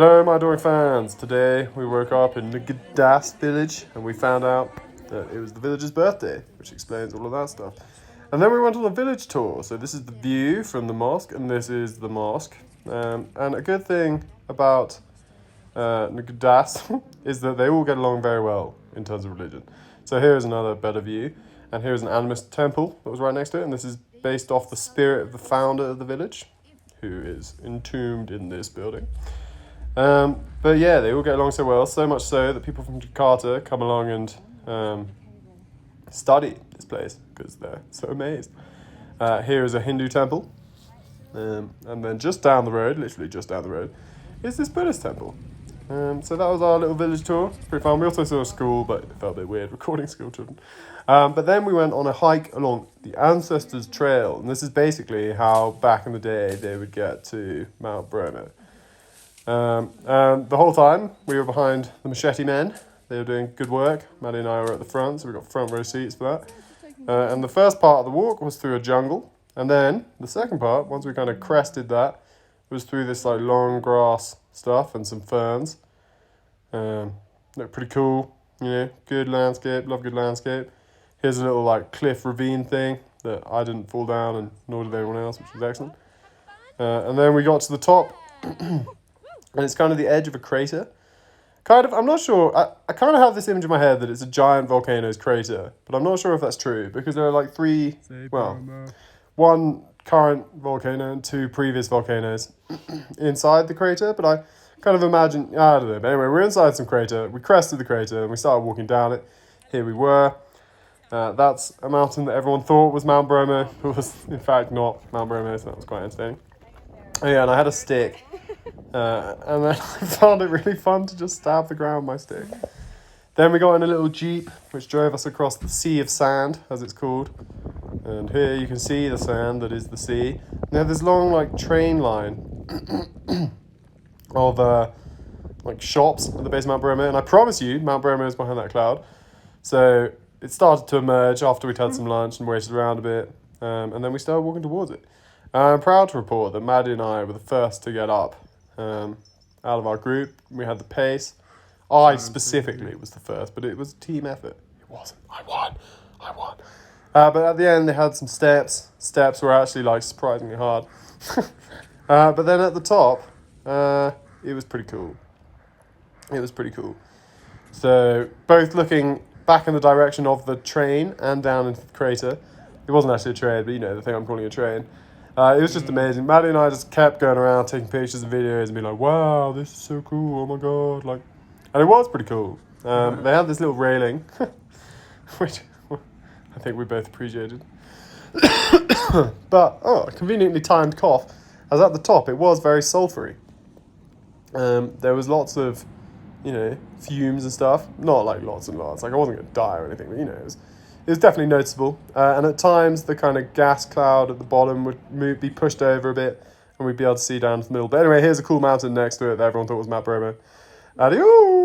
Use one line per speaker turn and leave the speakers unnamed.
Hello, my adoring fans. Today we woke up in the Gdass village and we found out that it was the village's birthday, which explains all of that stuff. And then we went on a village tour. So this is the view from the mosque, and this is the mosque. And a good thing about Gdass is that they all get along very well in terms of religion. So here is another better view, and here is an animist temple that was right next to it, and this is based off the spirit of the founder of the village, who is entombed in this building. But yeah, they all get along so well, so much so that people from Jakarta come along and study this place because they're so amazed. Here is a Hindu temple, and then just down the road, literally just down the road, is this Buddhist temple. So that was our little village tour. It's pretty fun. We also saw a school, but it felt a bit weird recording school children. But then we went on a hike along the Ancestors Trail, and this is basically how back in the day they would get to Mount Bromo. And the whole time we were behind the machete men. They were doing good work. Maddie and I were at the front, so we got front row seats for that. And the first part of the walk was through a jungle, and then the second part, once we kind of crested that, was through this like long grass stuff and some ferns. Looked pretty cool, you know, good landscape, love good landscape. Here's a little like cliff ravine thing that I didn't fall down, and nor did anyone else, which was excellent. And then we got to the top. And it's kind of the edge of a crater. I'm not sure. I kind of have this image in my head that it's a giant Volcanoes crater, but I'm not sure if that's true because there are like one current volcano and two previous volcanoes inside the crater, but I kind of imagine, I don't know. But anyway, we're inside some crater. We crested the crater and we started walking down it. Here we were. That's a mountain that everyone thought was Mount Bromo, but was in fact not Mount Bromo, so that was quite entertaining. Oh yeah, and I had a stick. And then I found it really fun to just stab the ground with my stick. Then we got in a little jeep which drove us across the sea of sand, as it's called. And here you can see the sand that is the sea. And they have this long like train line of like shops at the base of Mount Bromo. And I promise you, Mount Bromo is behind that cloud. So it started to emerge after we'd had some lunch and waited around a bit. And then we started walking towards it. I'm proud to report that Maddie and I were the first to get up. Out of our group, we had the pace. I specifically was the first, but it was a team effort. It wasn't. I won. But at the end, they had some steps. Steps were actually like surprisingly hard. But then at the top, it was pretty cool. So both looking back in the direction of the train and down into the crater. It wasn't actually a train, but you know the thing I'm calling a train. It was just amazing. Maddie and I just kept going around taking pictures and videos and being like, wow, this is so cool, oh my god. And it was pretty cool. They had this little railing, which I think we both appreciated. But, a conveniently timed cough, as at the top, it was very sulphury. There was lots of, fumes and stuff. Not like lots and lots. Like I wasn't going to die or anything, but it was definitely noticeable, and at times the kind of gas cloud at the bottom would be pushed over a bit, and we'd be able to see down to the middle. But anyway, here's a cool mountain next to it that everyone thought was Mount Bromo. Adios!